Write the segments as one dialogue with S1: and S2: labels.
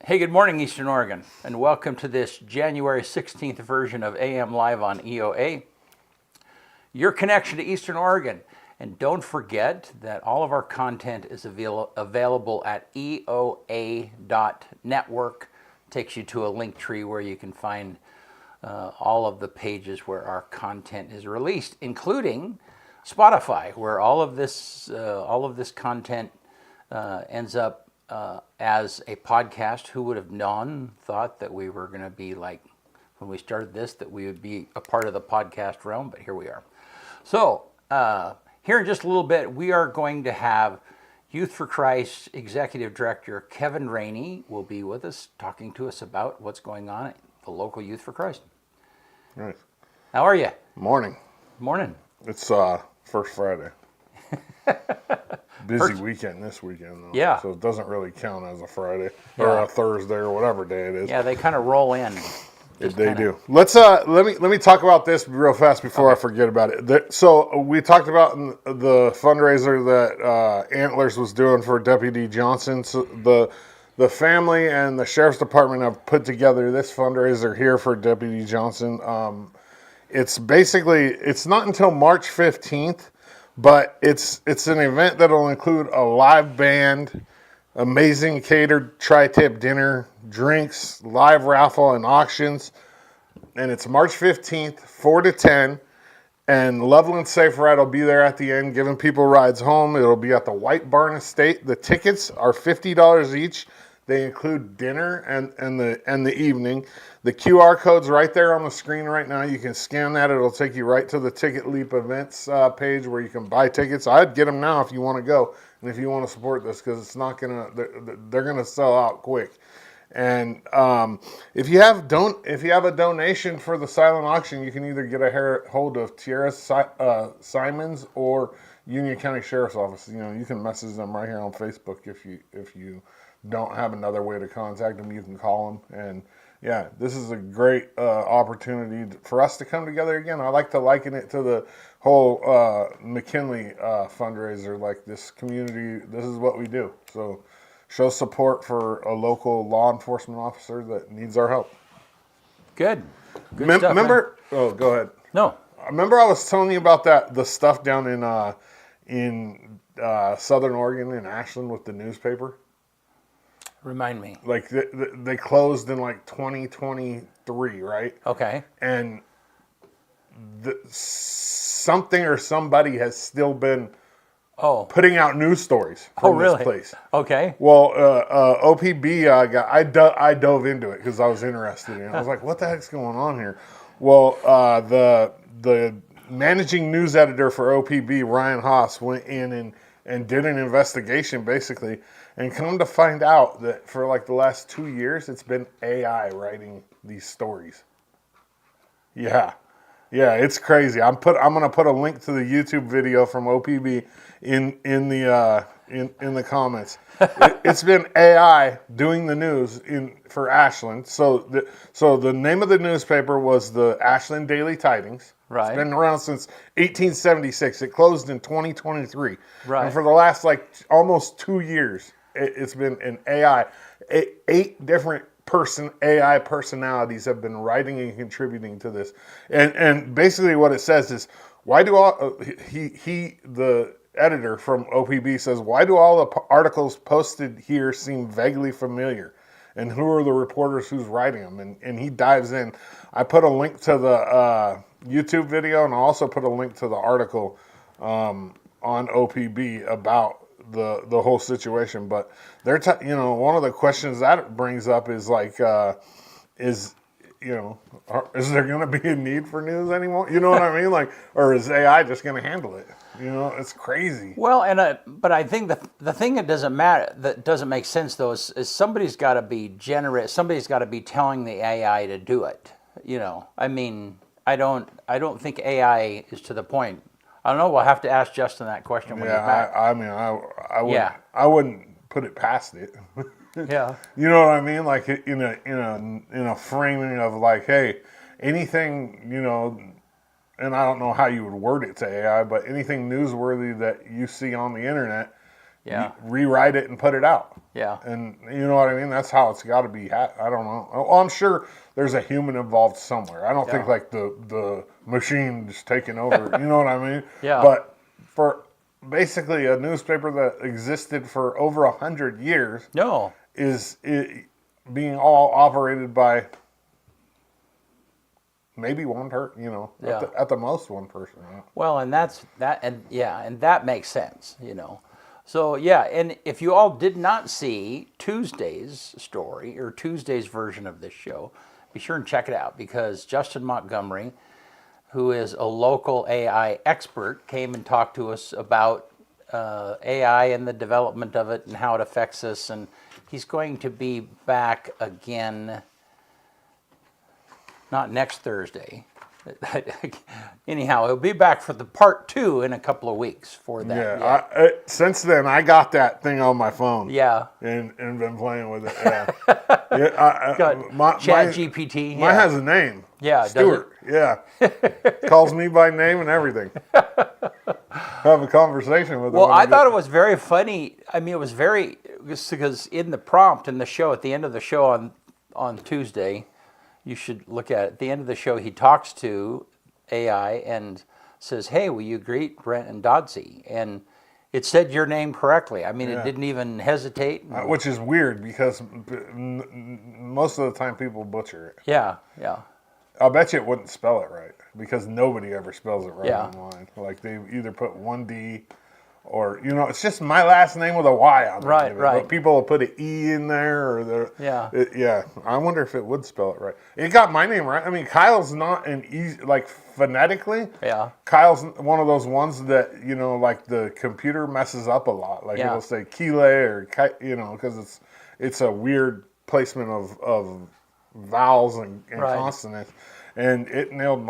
S1: Hey, good morning, Eastern Oregon, and welcome to this January 16th version of AM Live on EOA, your connection to Eastern Oregon. And don't forget that all of our content is available at eoa.network. Takes you to a link tree where you can find all of the pages where our content is released, including Spotify, where all of this content ends up as a podcast. Who would have thought that we were going to be like, when we started this, that we would be a part of the podcast realm, but here we are. So here in just a little bit, we are going to have Youth for Christ Executive Director Kevin Rainey will be with us, talking to us about what's going on at the local Youth for Christ.
S2: Right.
S1: How are you?
S2: Morning.
S1: Morning.
S2: It's first Friday. Busy weekend this weekend, though.
S1: Yeah.
S2: So it doesn't really count as a Friday or a Thursday or whatever day it is.
S1: Yeah, they kind of roll in.
S2: They do. Let's let me talk about this real fast before I forget about it. So we talked about the fundraiser that Antlers was doing for Deputy Johnson. So the family and the Sheriff's Department have put together this fundraiser here for Deputy Johnson. It's not until March 15th, but it's an event that'll include a live band, amazing catered tri-tip dinner, drinks, live raffle, and auctions. And it's March 15th, 4 to 10. And Loveland Safe Ride will be there at the end, giving people rides home. It'll be at the White Barn Estate. The tickets are $50 each. They include dinner and the evening. The QR code's right there on the screen right now. You can scan that. It'll take you right to the Ticket Leap events page where you can buy tickets. I'd get them now if you want to go and if you want to support this, because it's not they're gonna sell out quick. And if you have a donation for the silent auction, you can either get a hold of Tierra Simons or Union County Sheriff's Office. You can message them right here on Facebook if you don't have another way to contact them. You can call them. And yeah, this is a great opportunity for us to come together again. I like to liken it to the whole McKinley fundraiser. Like, this community, this is what we do. So show support for a local law enforcement officer that needs our help.
S1: Good stuff,
S2: remember?
S1: Man.
S2: Oh, go ahead.
S1: No.
S2: Remember I was telling you about the stuff down in Southern Oregon in Ashland with the newspaper?
S1: Remind me.
S2: Like, they closed in like 2023, right?
S1: Okay.
S2: And something or somebody has still been putting out news stories from
S1: really?
S2: this place.
S1: Okay.
S2: Well, OPB I dove into it because I was interested in it. I was like, what the heck's going on here? Well, the managing news editor for OPB, Ryan Haas, went in and did an investigation, basically, and come to find out that for like the last 2 years, it's been AI writing these stories. Yeah, it's crazy. I'm gonna put a link to the YouTube video from OPB in the comments. It's been AI doing the news for Ashland. So the name of the newspaper was the Ashland Daily Tidings.
S1: Right.
S2: It's been around since 1876. It closed in 2023.
S1: Right.
S2: And for the last almost 2 years, it's been an AI. 8 different AI personalities have been writing and contributing to this. And basically what it says is, why do the editor from OPB says, why do all the articles posted here seem vaguely familiar? And who are the reporters who's writing them? And he dives in. I put a link to the YouTube video, and I also put a link to the article on OPB about the whole situation. But they're one of the questions that it brings up is like, is there going to be a need for news anymore? You know what I mean? Like, or is AI just going to handle it? It's crazy.
S1: Well, but I think the thing that doesn't make sense though is somebody's got to be generous. Somebody's got to be telling the AI to do it. I mean, I don't think AI is to the point. I don't know. We'll have to ask Justin that question when he's back.
S2: I wouldn't put it past it.
S1: Yeah.
S2: You know what I mean? Like, in a framing of like, hey, anything, and I don't know how you would word it to AI, but anything newsworthy that you see on the internet,
S1: Yeah.
S2: rewrite it and put it out.
S1: Yeah.
S2: And you know what I mean? That's how it's got to be. I don't know. Well, I'm sure there's a human involved somewhere. I don't think like the machine is taking over. You know what I mean?
S1: Yeah.
S2: But for basically a newspaper that existed for over 100 years
S1: No.
S2: is being all operated by maybe one person, at the most one person.
S1: Well, and that makes sense, So yeah, and if you all did not see Tuesday's story or Tuesday's version of this show, be sure and check it out because Justin Montgomery, who is a local AI expert, came and talked to us about AI and the development of it and how it affects us, and he's going to be back again, not next Thursday. Anyhow, he'll be back for the part 2 in a couple of weeks for that.
S2: Yeah. Since then, I got that thing on my phone.
S1: Yeah.
S2: And been playing with it. Yeah.
S1: Got Chat GPT.
S2: Mine has a name.
S1: Yeah.
S2: Stuart. Yeah. Calls me by name and everything. Have a conversation with him.
S1: Well, I thought it was very funny. I mean, it was because in the prompt in the show, at the end of the show on Tuesday, you should look at it. At the end of the show, he talks to AI and says, "Hey, will you greet Brent and Dodsey?" And it said your name correctly. I mean, it didn't even hesitate.
S2: Which is weird because most of the time people butcher it.
S1: Yeah, yeah.
S2: I'll bet you it wouldn't spell it right because nobody ever spells it right
S1: Yeah.
S2: online. Like they either put one D or, it's just my last name with a Y on it.
S1: Right.
S2: But people will put an E in there or yeah. I wonder if it would spell it right. It got my name right. I mean, Kyle's not an easy, like phonetically.
S1: Yeah.
S2: Kyle's one of those ones that, like the computer messes up a lot. Like it'll say Kile or, because it's a weird placement of vowels and consonants. And it nailed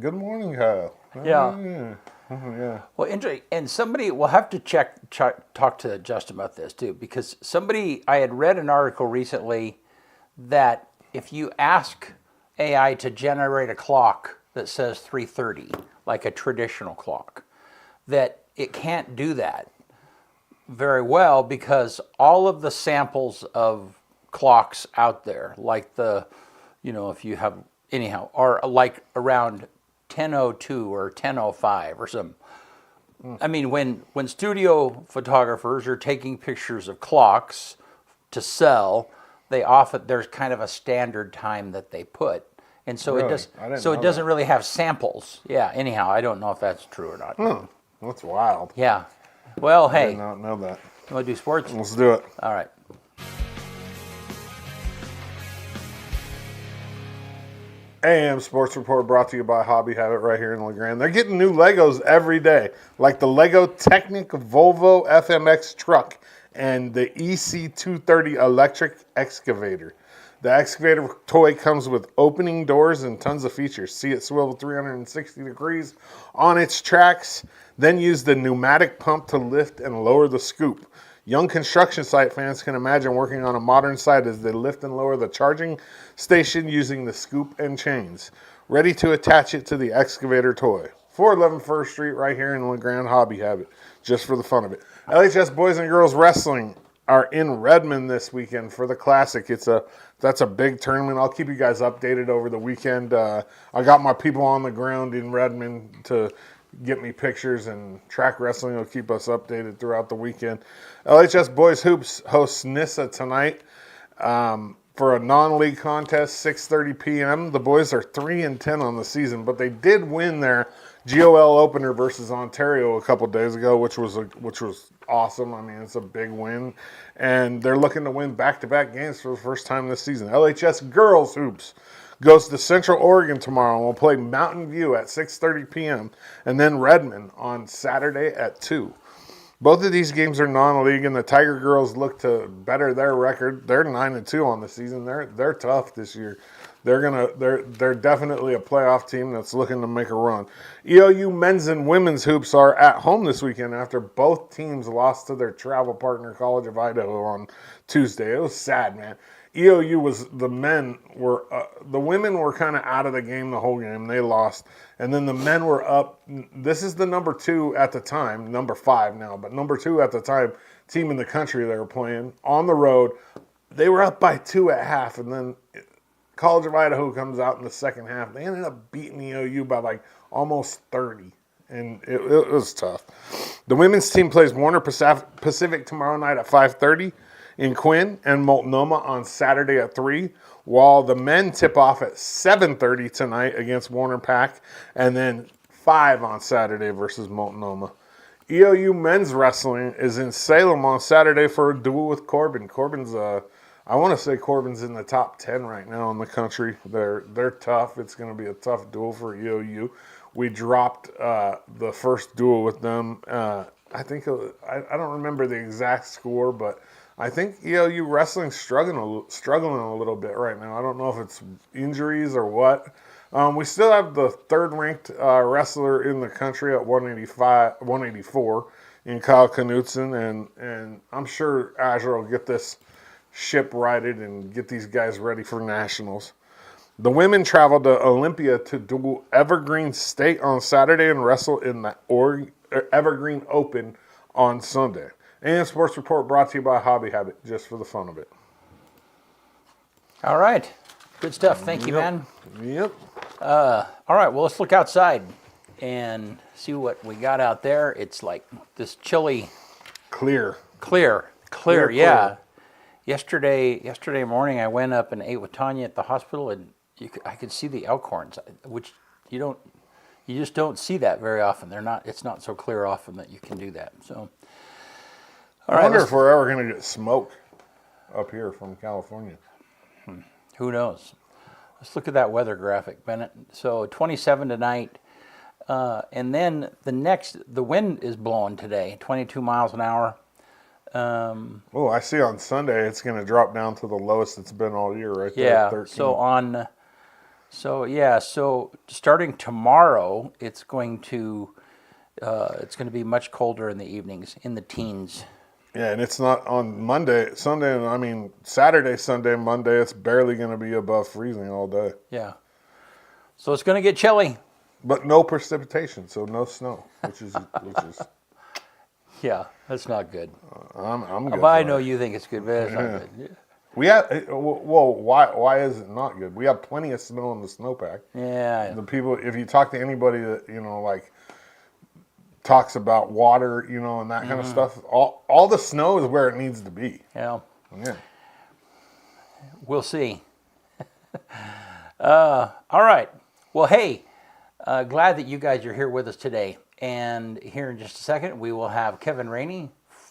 S2: good morning, Kyle.
S1: Yeah.
S2: Yeah.
S1: Well, interesting. And somebody will have to talk to Justin about this too, because I had read an article recently that if you ask AI to generate a clock that says 3:30, like a traditional clock, that it can't do that very well because all of the samples of clocks out there, like if you have are like around 10:02 or 10:05 or something. I mean, when studio photographers are taking pictures of clocks to sell, there's kind of a standard time that they put, and so
S2: Really?
S1: it doesn't really have samples. Yeah. Anyhow, I don't know if that's true or not.
S2: That's wild.
S1: Yeah. Well,
S2: I
S1: hey,
S2: did not know that.
S1: you want to do sports?
S2: Let's do it.
S1: All right.
S2: AM Sports Report brought to you by Hobby Habit right here in LeGrand. They're getting new Legos every day, like the Lego Technic Volvo FMX truck and the EC230 electric excavator. The excavator toy comes with opening doors and tons of features. See it swivel 360 degrees on its tracks, then use the pneumatic pump to lift and lower the scoop. Young construction site fans can imagine working on a modern site as they lift and lower the charging station using the scoop and chains. Ready to attach it to the excavator toy. 411 First Street right here in LeGrand. Hobby Habit, just for the fun of it. LHS Boys and Girls Wrestling are in Redmond this weekend for the Classic. That's a big tournament. I'll keep you guys updated over the weekend. I got my people on the ground in Redmond to get me pictures, and Track Wrestling will keep us updated throughout the weekend. LHS Boys Hoops hosts Nissa tonight for a non-league contest, 6:30 p.m. The boys are 3-10 on the season, but they did win their GOL opener versus Ontario a couple days ago, which was awesome. I mean, it's a big win, and they're looking to win back-to-back games for the first time this season. LHS Girls Hoops goes to Central Oregon tomorrow and will play Mountain View at 6:30 p.m. and then Redmond on Saturday at 2. Both of these games are non-league, and the Tiger Girls look to better their record. They're 9-2 on the season. They're tough this year. They're definitely a playoff team that's looking to make a run. EOU men's and women's hoops are at home this weekend after both teams lost to their travel partner, College of Idaho, on Tuesday. It was sad, man. EOU was the women were kind of out of the game the whole game. They lost, and then the men were up. This is the number 2 at the time, number 5 now, but number 2 at the time team in the country they were playing on the road. They were up by 2 at half, and then College of Idaho comes out in the second half. They ended up beating EOU by like almost 30, and it was tough. The women's team plays Warner Pacific tomorrow night at 5:30 in Quinn, and Multnomah on Saturday at 3, while the men tip off at 7:30 tonight against Warner Pack, and then 5 on Saturday versus Multnomah. EOU men's wrestling is in Salem on Saturday for a duel with Corbin. Corbin's I want to say Corbin's in the top 10 right now in the country. They're tough. It's going to be a tough duel for EOU. We dropped the first duel with them. I think I don't remember the exact score, but I think EOU wrestling's struggling a little bit right now. I don't know if it's injuries or what. We still have the third-ranked wrestler in the country at 184 in Kyle Knutson, and I'm sure Azure will get this ship righted and get these guys ready for nationals. The women traveled to Olympia to duel Evergreen State on Saturday and wrestle in the Evergreen Open on Sunday. And Sports Report brought to you by Hobby Habit, just for the fun of it.
S1: All right. Good stuff. Thank you, man.
S2: Yep.
S1: All right. Well, let's look outside and see what we got out there. It's like this chilly.
S2: Clear.
S1: Yeah. Yesterday morning, I went up and ate with Tanya at the hospital, and I could see the elkhorns, which you just don't see that very often. It's not so clear often that you can do that. So,
S2: I wonder if we're ever going to get smoke up here from California.
S1: Who knows? Let's look at that weather graphic, Bennett. So 27 tonight, and then the wind is blowing today, 22 miles an hour.
S2: I see on Sunday it's going to drop down to the lowest it's been all year, right there.
S1: Yeah.
S2: 13.
S1: So starting tomorrow, it's going to be much colder in the evenings, in the teens.
S2: Yeah, and it's not on Saturday, Sunday, Monday. It's barely going to be above freezing all day.
S1: Yeah. So it's going to get chilly.
S2: But no precipitation, so no snow, which is.
S1: Yeah, that's not good.
S2: I'm good.
S1: But I know you think it's good, but it's not good. Yeah.
S2: We have why is it not good? We have plenty of snow in the snowpack.
S1: Yeah.
S2: The people, if you talk to anybody that talks about water, and that kind of stuff, all the snow is where it needs to be.
S1: Yeah.
S2: Yeah.
S1: We'll see. All right. Well, hey, glad that you guys are here with us today. And here in just a second, we will have Kevin Rainey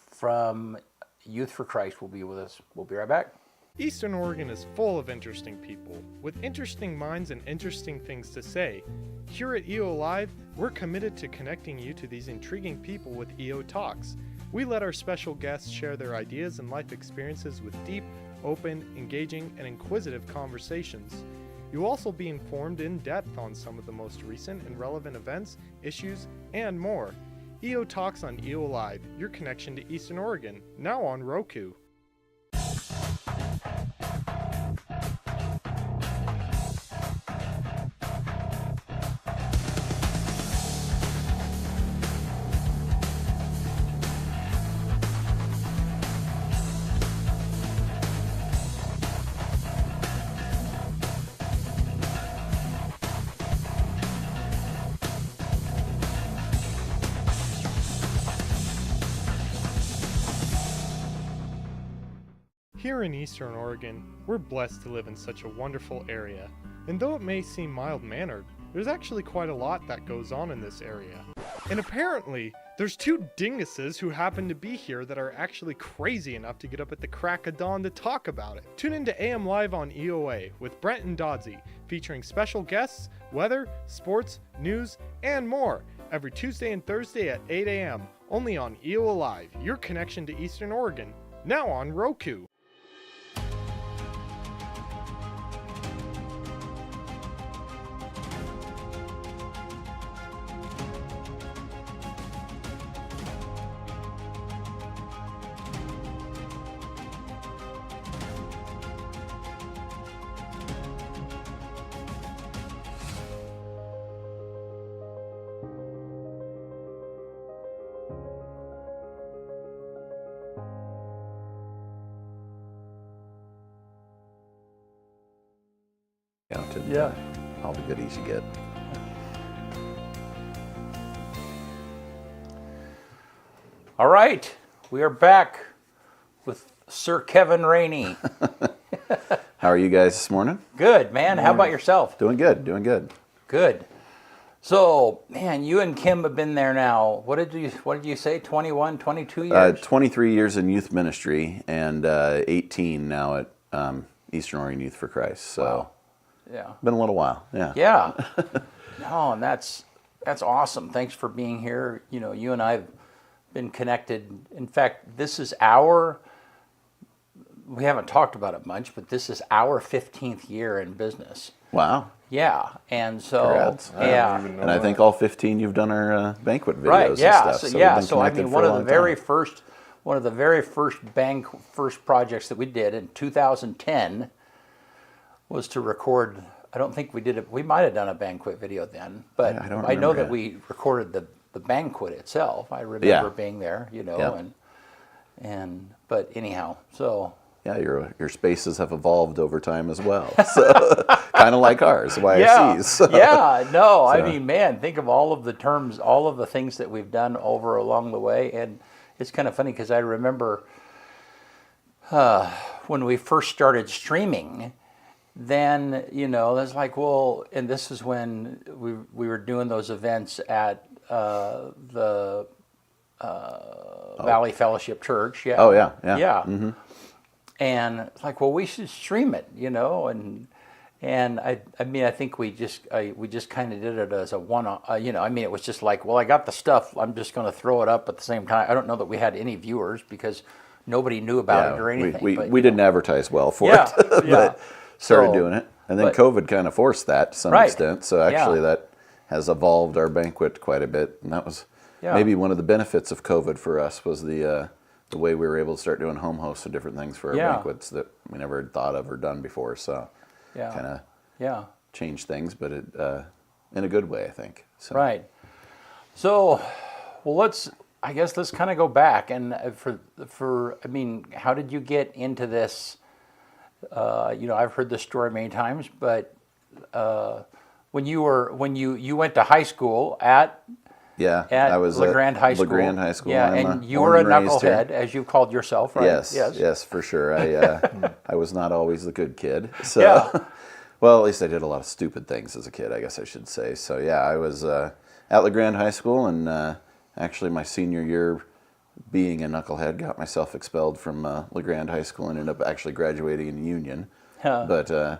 S1: from Youth for Christ will be with us. We'll be right back.
S3: Eastern Oregon is full of interesting people, with interesting minds and interesting things to say. Here at EO Live, we're committed to connecting you to these intriguing people with EO Talks. We let our special guests share their ideas and life experiences with deep, open, engaging, and inquisitive conversations. You'll also be informed in depth on some of the most recent and relevant events, issues, and more. EO Talks on EO Live, your connection to Eastern Oregon, now on Roku. Here in Eastern Oregon, we're blessed to live in such a wonderful area. And though it may seem mild-mannered, there's actually quite a lot that goes on in this area. And apparently, there's 2 dinguses who happen to be here that are actually crazy enough to get up at the crack of dawn to talk about it. Tune into AM Live on EOA with Brent and Dodsey, featuring special guests, weather, sports, news, and more, every Tuesday and Thursday at 8 a.m., only on EOA Live, your connection to Eastern Oregon, now on Roku.
S4: discounted.
S1: Yeah.
S4: All the goodies you get.
S1: All right, we are back with Sir Kevin Rainey.
S4: How are you guys this morning?
S1: Good, man. How about yourself?
S4: Doing good, doing good.
S1: Good. So, man, you and Kim have been there now. What did you say? 21, 22 years?
S4: 23 years in youth ministry and 18 now at Eastern Oregon Youth for Christ. So,
S1: Wow. Yeah.
S4: been a little while. Yeah.
S1: Yeah. No, and that's awesome. Thanks for being here. You know, you and I have been connected. In fact, this is we haven't talked about it much, but this is our 15th year in business.
S4: Wow.
S1: Yeah. And so,
S4: Congrats.
S1: yeah.
S2: know
S4: And I think all 15 you've done our banquet videos
S1: Right. Yeah.
S4: and stuff.
S1: So,
S4: we've
S1: yeah.
S4: been
S1: So I
S4: connected
S1: mean,
S4: for
S1: one
S4: a
S1: of the
S4: long
S1: very
S4: time.
S1: first projects that we did in 2010 was to record. I don't think we did it. We might have done a banquet video then, but
S4: I don't
S1: I know
S4: remember,
S1: that
S4: yeah.
S1: we recorded the banquet itself. I remember
S4: Yeah.
S1: being there, you know,
S4: Yeah.
S1: but anyhow, so
S4: Yeah, your spaces have evolved over time as well. So kind of like ours, YFCs.
S1: yeah,
S4: So,
S1: yeah, no, I
S4: So-
S1: mean, man, think of all of the terms, all of the things that we've done over along the way, and it's kind of funny because I remember when we first started streaming. Then, you know, it's like, well, and this is when we were doing those events at the Valley Fellowship Church. Yeah.
S4: Oh, yeah, yeah.
S1: Yeah.
S4: Mm-hmm.
S1: And it's like, well, we should stream it, you know, and I mean, I think we just kind of did it as a one, you know, I mean, it was just like, well, I got the stuff, I'm just going to throw it up at the same time. I don't know that we had any viewers because nobody knew about it or anything.
S4: We
S1: but,
S4: we
S1: you
S4: didn't
S1: know.
S4: advertise well for
S1: Yeah,
S4: it, but
S1: yeah.
S4: started
S1: So,
S4: doing it. And then
S1: but-
S4: COVID kind of forced that to some
S1: Right.
S4: extent. So actually
S1: Yeah.
S4: that has evolved our banquet quite a bit. And that was
S1: Yeah.
S4: maybe one of the benefits of COVID for us was the way we were able to start doing home hosts and different things for our
S1: Yeah.
S4: banquets that we never had thought of or done before. So
S1: Yeah.
S4: kind of
S1: Yeah.
S4: changed things, but it in a good way, I think. So,
S1: Right. So, well, I guess let's kind of go back and I mean, how did you get into this? You know, I've heard this story many times, but when you went to high school at
S4: Yeah,
S1: at
S4: I was
S1: LeGrand
S4: at
S1: High School.
S4: LeGrand High School.
S1: Yeah,
S4: I'm
S1: and you were a
S4: born and raised here.
S1: knucklehead, as you called yourself, right?
S4: Yes, for sure. I was not always the good kid. So,
S1: Yeah.
S4: well, at least I did a lot of stupid things as a kid, I guess I should say. So yeah, I was at LeGrand High School, and actually my senior year, being a knucklehead, got myself expelled from LeGrand High School and ended up actually graduating in Union.
S1: Huh.
S4: But I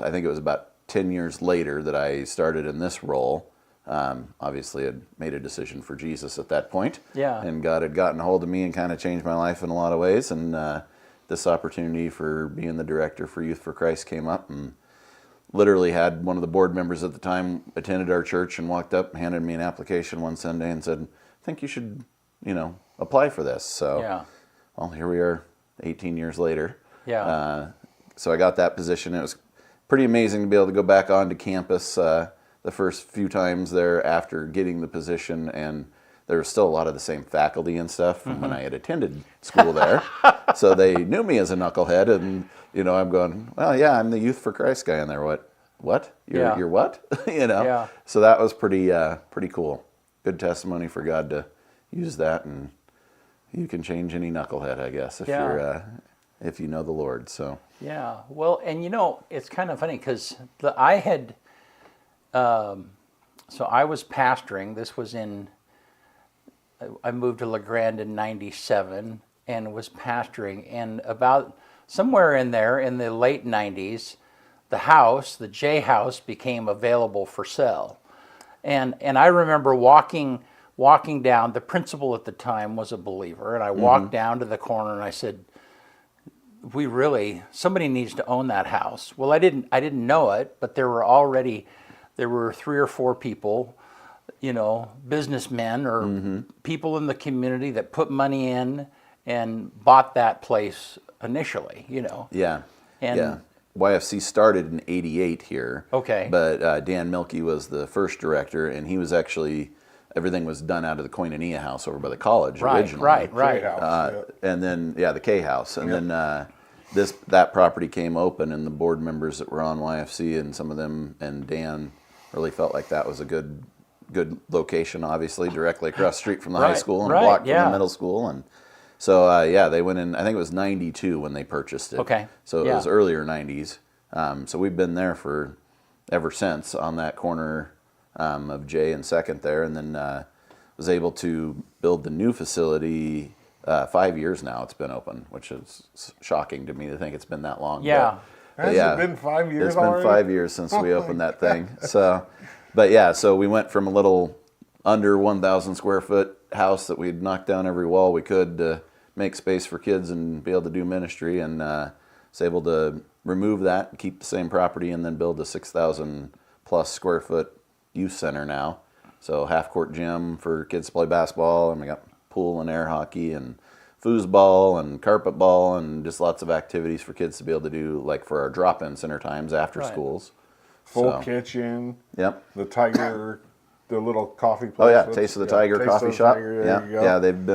S4: think it was about 10 years later that I started in this role. Obviously, I'd made a decision for Jesus at that point.
S1: Yeah.
S4: And God had gotten a hold of me and kind of changed my life in a lot of ways. And this opportunity for being the director for Youth for Christ came up, and literally had one of the board members at the time attended our church and walked up and handed me an application one Sunday and said, I think you should, you know, apply for this. So,
S1: Yeah.
S4: well, here we are 18 years later.
S1: Yeah.
S4: So I got that position. It was pretty amazing to be able to go back onto campus the first few times there after getting the position, and there was still a lot of the same faculty and stuff from when I had attended school there. So they knew me as a knucklehead, and you know, I'm going, well, yeah, I'm the Youth for Christ guy in there. What?
S1: Yeah.
S4: You're what? You know.
S1: Yeah.
S4: So that was pretty cool. Good testimony for God to use that, and you can change any knucklehead, I guess, if
S1: Yeah.
S4: you're if you know the Lord. So.
S1: Yeah, well, and you know, it's kind of funny because so I was pastoring. This was I moved to LeGrand in '97 and was pastoring. And about somewhere in there in the late '90s, the J House, became available for sale. And I remember walking down. The principal at the time was a believer, and I walked down to the corner and I said, somebody needs to own that house. Well, I didn't know it, but there were 3 or 4 people, you know, businessmen or people in the community that put money in and bought that place initially, you know.
S4: Yeah.
S1: And-
S4: yeah. YFC started in '88 here.
S1: Okay.
S4: But Dan Milkey was the first director, and he was actually, everything was done out of the Koinonia house over by the college originally.
S1: Right.
S2: K-House,
S4: And then, the K House. And then that property came open, and the board members that were on YFC and some of them and Dan really felt like that was a good location, obviously directly across the street from the high school and a block from the middle school. And so they went in, I think it was 92 when they purchased it.
S1: Okay.
S4: So it was earlier 90s. So we've been there for ever since on that corner of J and 2nd there, and then was able to build the new facility 5 years now. It's been open, which is shocking to me to think it's been that long.
S1: Yeah.
S2: Has it been 5 years already?
S4: It's been 5 years since we opened that thing. So, but yeah, so we went from a little under 1,000 square foot house that we'd knocked down every wall we could to make space for kids and be able to do ministry, and was able to remove that, keep the same property, and then build a 6,000 plus square foot youth center now. So half court gym for kids to play basketball, and we got pool and air hockey and foosball and carpet ball and just lots of activities for kids to be able to do, like for our drop-in center times after schools.
S2: Full kitchen.
S4: Yep.
S2: The Tiger, the little coffee place.
S4: Oh yeah, Taste of the Tiger coffee shop.
S2: Tiger,
S4: yeah, they've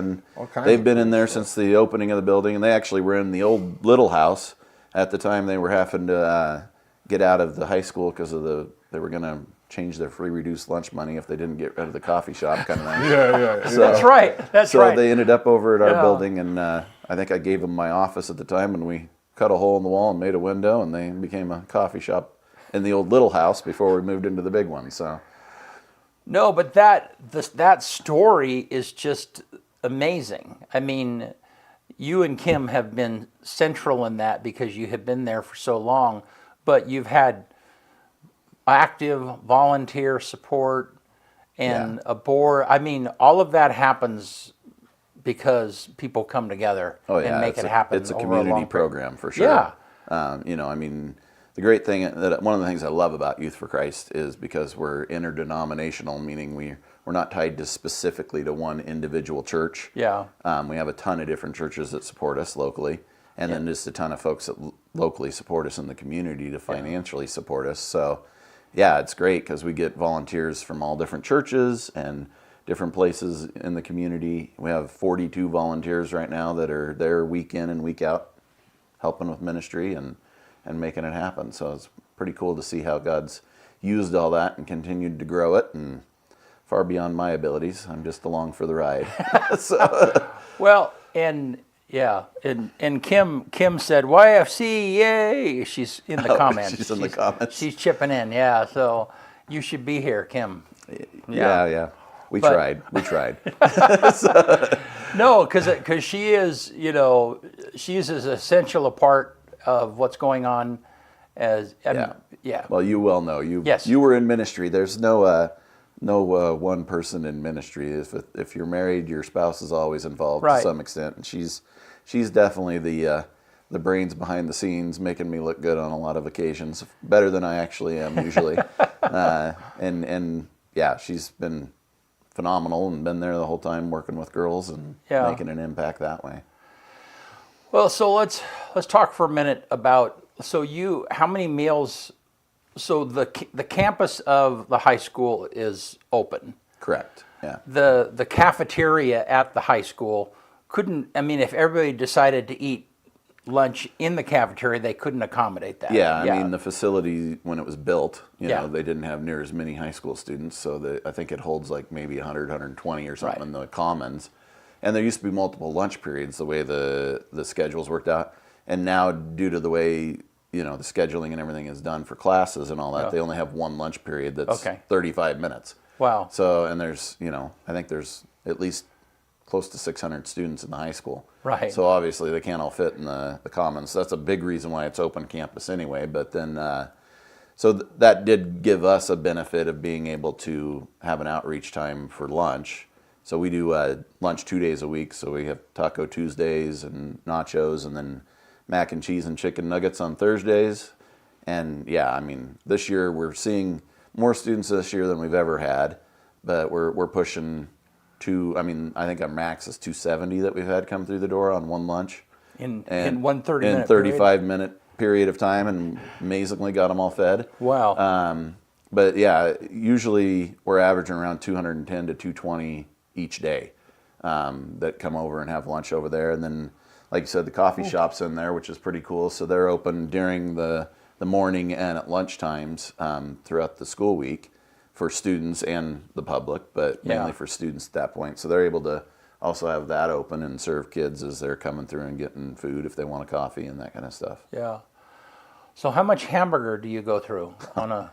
S4: been in there since the opening of the building, and they actually were in the old little house at the time. They were having to get out of the high school because of they were going to change their free reduced lunch money if they didn't get rid of the coffee shop kind of thing.
S2: Yeah.
S4: So,
S1: that's right.
S4: So they ended up over at our building, and I think I gave them my office at the time, and we cut a hole in the wall and made a window, and they became a coffee shop in the old little house before we moved into the big one. So
S1: no, but that story is just amazing. I mean, you and Kim have been central in that because you have been there for so long, but you've had active volunteer support and a board. I mean, all of that happens because people come together and make it happen.
S4: It's a community program for sure.
S1: Yeah.
S4: I mean, the great thing one of the things I love about Youth for Christ is because we're interdenominational, meaning we're not tied to specifically to one individual church.
S1: Yeah.
S4: We have a ton of different churches that support us locally, and then just a ton of folks that locally support us in the community to financially support us. So yeah, it's great because we get volunteers from all different churches and different places in the community. We have 42 volunteers right now that are there week in and week out helping with ministry and making it happen. So it's pretty cool to see how God's used all that and continued to grow it, and far beyond my abilities. I'm just along for the ride.
S1: Well, and Kim said YFC, yay! She's in the comments.
S4: She's in the comments.
S1: She's chipping in, yeah. So you should be here, Kim.
S4: Yeah. We tried.
S1: No, because she is, she's as essential a part of what's going on as
S4: Well, you well know you were in ministry. There's no one person in ministry. If you're married, your spouse is always involved to some extent, and she's definitely the brains behind the scenes, making me look good on a lot of occasions, better than I actually am usually. And she's been phenomenal and been there the whole time working with girls and making an impact that way.
S1: Well, so let's talk for a minute about, how many meals, so the campus of the high school is open.
S4: Correct, yeah.
S1: The cafeteria at the high school if everybody decided to eat lunch in the cafeteria, they couldn't accommodate that.
S4: Yeah, I mean, the facility, when it was built, they didn't have near as many high school students, so I think it holds like maybe 100, 120 or something in the commons. And there used to be multiple lunch periods the way the schedules worked out. And now, due to the way, the scheduling and everything is done for classes and all that, they only have one lunch period that's 35 minutes.
S1: Wow.
S4: So, and there's, I think there's at least close to 600 students in the high school.
S1: Right.
S4: So obviously they can't all fit in the commons. So that's a big reason why it's open campus anyway. But then, that did give us a benefit of being able to have an outreach time for lunch. So we do lunch 2 days a week. So we have Taco Tuesdays and nachos, and then mac and cheese and chicken nuggets on Thursdays. And this year we're seeing more students this year than we've ever had, but we're pushing I think our max is 270 that we've had come through the door on one lunch.
S1: In 130
S4: in 35-minute period of time, and amazingly got them all fed.
S1: Wow.
S4: But yeah, usually we're averaging around 210 to 220 each day that come over and have lunch over there. And then like you said, the coffee shop's in there, which is pretty cool. So they're open during the morning and at lunch times throughout the school week for students and the public, but mainly for students at that point. So they're able to also have that open and serve kids as they're coming through and getting food if they want a coffee and that kind of stuff.
S1: Yeah. So how much hamburger do you go through on a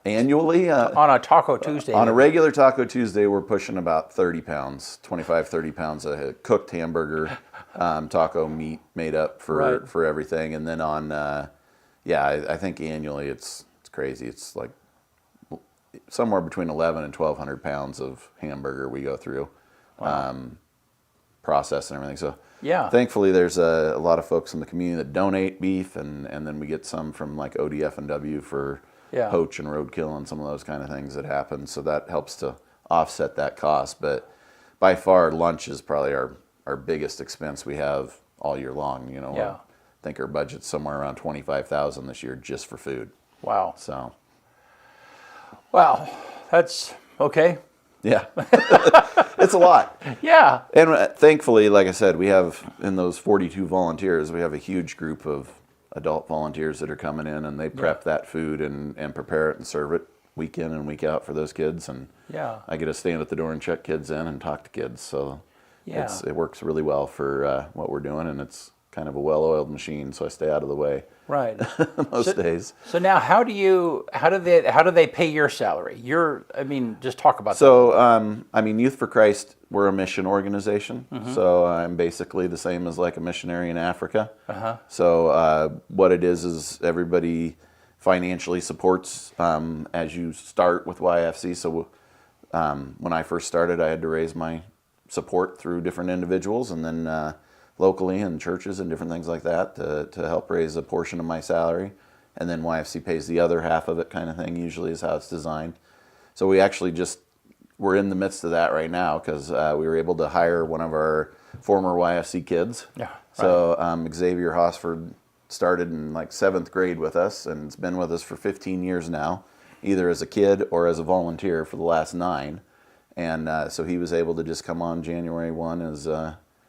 S4: Annually?
S1: on a Taco Tuesday?
S4: On a regular Taco Tuesday, we're pushing about 30 pounds, 25, 30 pounds of cooked hamburger, taco meat made up for everything. And then on, I think annually it's crazy. It's like somewhere between 11 and 1,200 pounds of hamburger we go through, process and everything. So thankfully there's a lot of folks in the community that donate beef, and then we get some from like ODF&W for poach and roadkill and some of those kind of things that happen. So that helps to offset that cost. But by far, lunch is probably our biggest expense we have all year long. You know, I think our budget's somewhere around $25,000 this year just for food.
S1: Wow.
S4: So.
S1: Wow, that's okay.
S4: Yeah, it's a lot.
S1: Yeah.
S4: And thankfully, like I said, we have in those 42 volunteers, we have a huge group of adult volunteers that are coming in, and they prep that food and prepare it and serve it week in and week out for those kids. And I get to stand at the door and check kids in and talk to kids. So it works really well for what we're doing, and it's kind of a well-oiled machine, so I stay out of the way.
S1: Right.
S4: Most days.
S1: So now, how do they pay your salary? Just talk about that.
S4: So, Youth for Christ, we're a mission organization. So I'm basically the same as like a missionary in Africa. So what it is everybody financially supports as you start with YFC. So when I first started, I had to raise my support through different individuals, and then locally in churches and different things like that to help raise a portion of my salary. And then YFC pays the other half of it, kind of thing, usually is how it's designed. So we actually we're in the midst of that right now, because we were able to hire one of our former YFC kids. Yeah. Right. So Xavier Hosford started in like 7th grade with us, and it's been with us for 15 years now, either as a kid or as a volunteer for the last 9. And so he was able to just come on January 1 as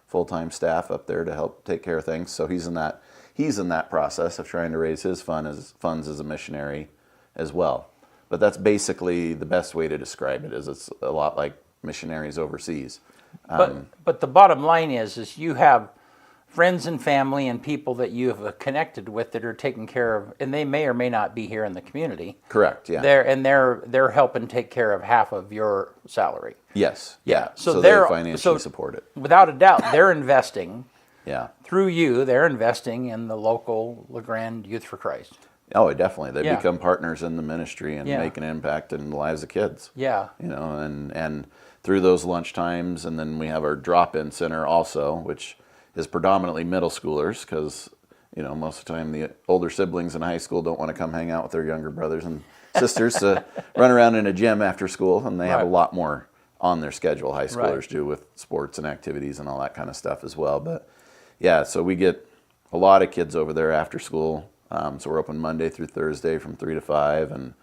S4: full-time staff up there to help take care of things. So he's in that process of trying to raise his funds as a missionary as well. But that's basically the best way to describe it. Is it's a lot like missionaries overseas.
S1: But the bottom line is you have friends and family and people that you have connected with that are taking care of, and they may or may not be here in the community.
S4: Correct. Yeah.
S1: They're helping take care of half of your salary.
S4: Yes.
S1: Yeah.
S4: So they financially support it.
S1: Without a doubt, they're investing.
S4: Yeah.
S1: Through you, they're investing in the local LeGrand Youth for Christ.
S4: Oh, definitely. They become partners in the ministry and make an impact in the lives of kids.
S1: Yeah.
S4: You know, and through those lunch times, and then we have our drop-in center also, which is predominantly middle schoolers, because most of the time the older siblings in high school don't want to come hang out with their younger brothers and sisters to run around in a gym after school, and they have a lot more on their schedule. High schoolers do, with sports and activities and all that kind of stuff as well. But yeah, so we get a lot of kids over there after school. So we're open Monday through Thursday from 3 to 5, and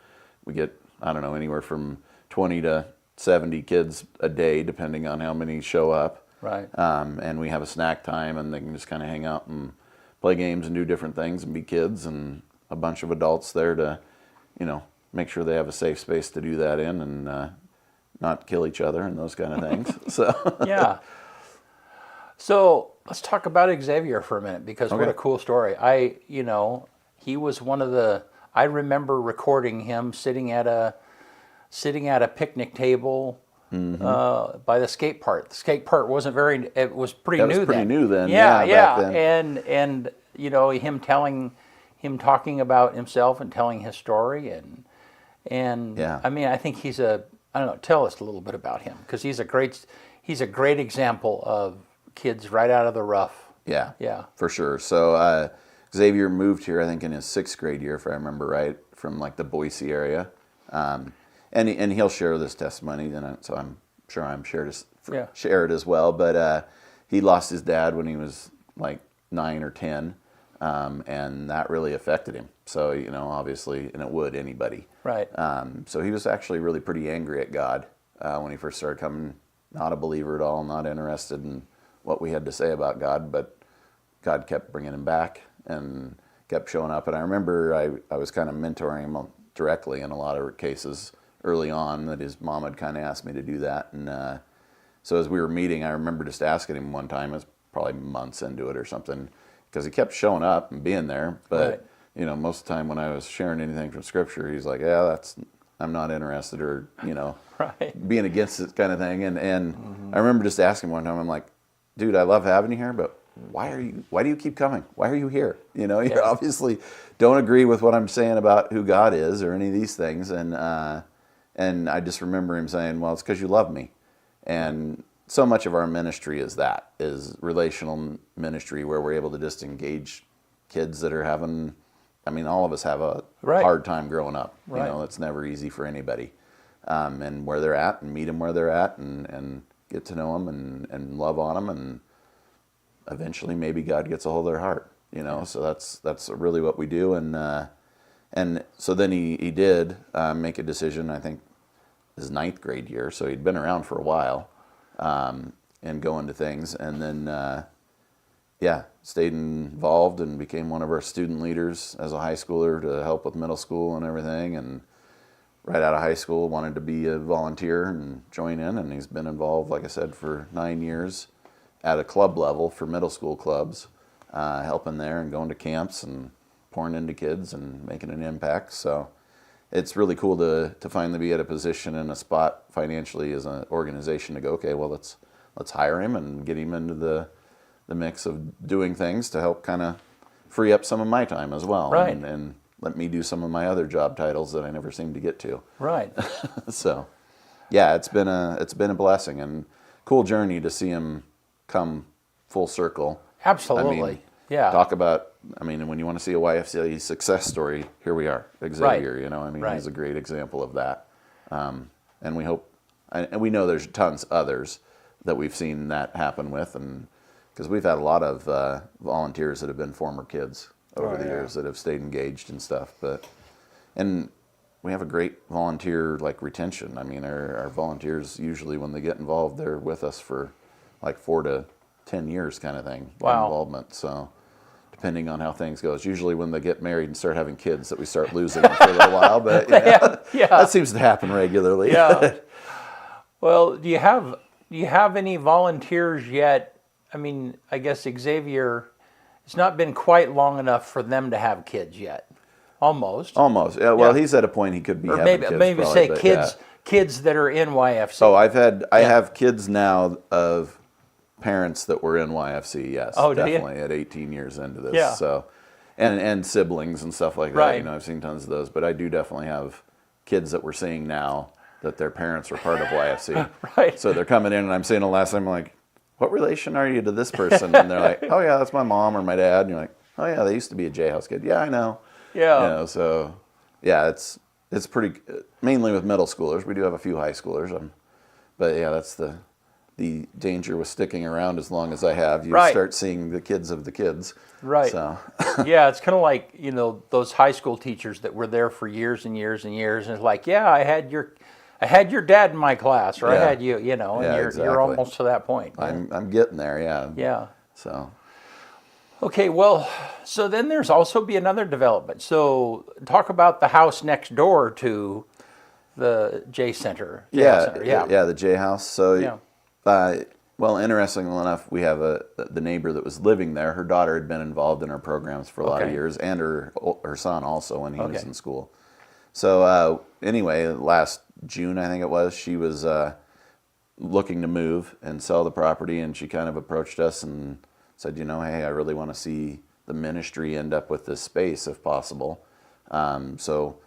S4: we get anywhere from 20 to 70 kids a day, depending on how many show up.
S1: Right.
S4: And we have a snack time, and they can just kind of hang out and play games and do different things and be kids, and a bunch of adults there to, make sure they have a safe space to do that in, and not kill each other and those kind of things. So
S1: yeah. So let's talk about Xavier for a minute, because what a cool story. He was one of the. I remember recording him sitting at a picnic table. By the skate park. The skate park wasn't very. It was pretty new then.
S4: It was pretty new then.
S1: Yeah.
S4: Back then.
S1: And him talking about himself and telling his story, and I think he's tell us a little bit about him, because he's a great example of kids right out of the rough.
S4: Yeah, for sure. So Xavier moved here, I think, in his 6th grade year, if I remember right, from like the Boise area. And he'll share this testimony, and so I'm sure share it as well. But he lost his dad when he was like 9 or 10, and that really affected him. So obviously, and it would anybody.
S1: Right.
S4: So he was actually really pretty angry at God when he first started coming. Not a believer at all, not interested in what we had to say about God, but God kept bringing him back and kept showing up. And I remember I was kind of mentoring him directly in a lot of cases early on, that his mom had kind of asked me to do that. And so as we were meeting, I remember just asking him one time, it was probably months into it or something, because he kept showing up and being there. But, most of the time when I was sharing anything from Scripture, he's like, yeah, I'm not interested, or, being against it kind of thing. And I remember just asking one time, I'm like, dude, I love having you here, but why do you keep coming? Why are you here? You obviously don't agree with what I'm saying about who God is or any of these things. And I just remember him saying, well, it's because you love me. And so much of our ministry is relational ministry, where we're able to just engage kids that are having, all of us have a hard time growing up. It's never easy for anybody. And where they're at, and meet them where they're at, and get to know them and love on them, and eventually maybe God gets a hold of their heart. So that's really what we do. And so then he did make a decision, I think his 9th grade year, so he'd been around for a while, and going to things, and then stayed involved and became one of our student leaders as a high schooler to help with middle school and everything. And right out of high school wanted to be a volunteer and join in, and he's been involved, like I said, for 9 years at a club level for middle school clubs, helping there and going to camps and pouring into kids and making an impact. So it's really cool to finally be at a position and a spot financially as an organization to go, okay, well, let's hire him and get him into the mix of doing things to help kind of free up some of my time as well.
S1: Right.
S4: And let me do some of my other job titles that I never seem to get to.
S1: Right.
S4: So, yeah, it's been a blessing and cool journey to see him come full circle.
S1: Absolutely. Yeah.
S4: Talk about, when you want to see a YFCA success story, here we are, Xavier.
S1: Right.
S4: He's a great example of that. And we hope, and we know there's tons others that we've seen that happen with, and because we've had a lot of volunteers that have been former kids over the years that have stayed engaged and stuff. And we have a great volunteer retention. Our volunteers usually, when they get involved, they're with us for 4 to 10 years kind of thing.
S1: Wow.
S4: Involvement. So depending on how things go, it's usually when they get married and start having kids that we start losing them for a little while. But that seems to happen regularly.
S1: Yeah. Well, do you have any volunteers yet? I guess Xavier, it's not been quite long enough for them to have kids yet. Almost.
S4: Yeah. Well, he's at a point he could be
S1: or
S4: having
S1: maybe
S4: kids.
S1: say
S4: but
S1: kids. Kids that are in YFC.
S4: Oh, I have kids now of parents that were in YFC. Yes, definitely at 18 years into this.
S1: Yeah.
S4: So, and siblings and stuff like that.
S1: Right.
S4: I've seen tons of those, but I do definitely have kids that we're seeing now that their parents were part of YFC.
S1: Right.
S4: So they're coming in, and I'm saying the last time, I'm like, what relation are you to this person? And they're like, oh yeah, that's my mom or my dad. And you're like, oh yeah, they used to be a J House kid. Yeah, I know.
S1: Yeah.
S4: So yeah, it's pretty, mainly with middle schoolers. We do have a few high schoolers. But yeah, that's the danger with sticking around as long as I have. You start seeing the kids of the kids.
S1: Right.
S4: So
S1: yeah, it's kind of like, those high school teachers that were there for years and years and years. And it's like, yeah, I had your dad in my class, or I had you, and you're almost to that point.
S4: I'm getting there, yeah.
S1: Yeah.
S4: So.
S1: Okay, well, so then there's also be another development. So talk about the house next door to the J Center.
S4: Yeah, the J House. So, well, interestingly enough, we have the neighbor that was living there. Her daughter had been involved in our programs for a lot of years, and her son also when he was in school. So anyway, last June, I think it was, she was looking to move and sell the property, and she kind of approached us and said, hey, I really want to see the ministry end up with this space if possible. So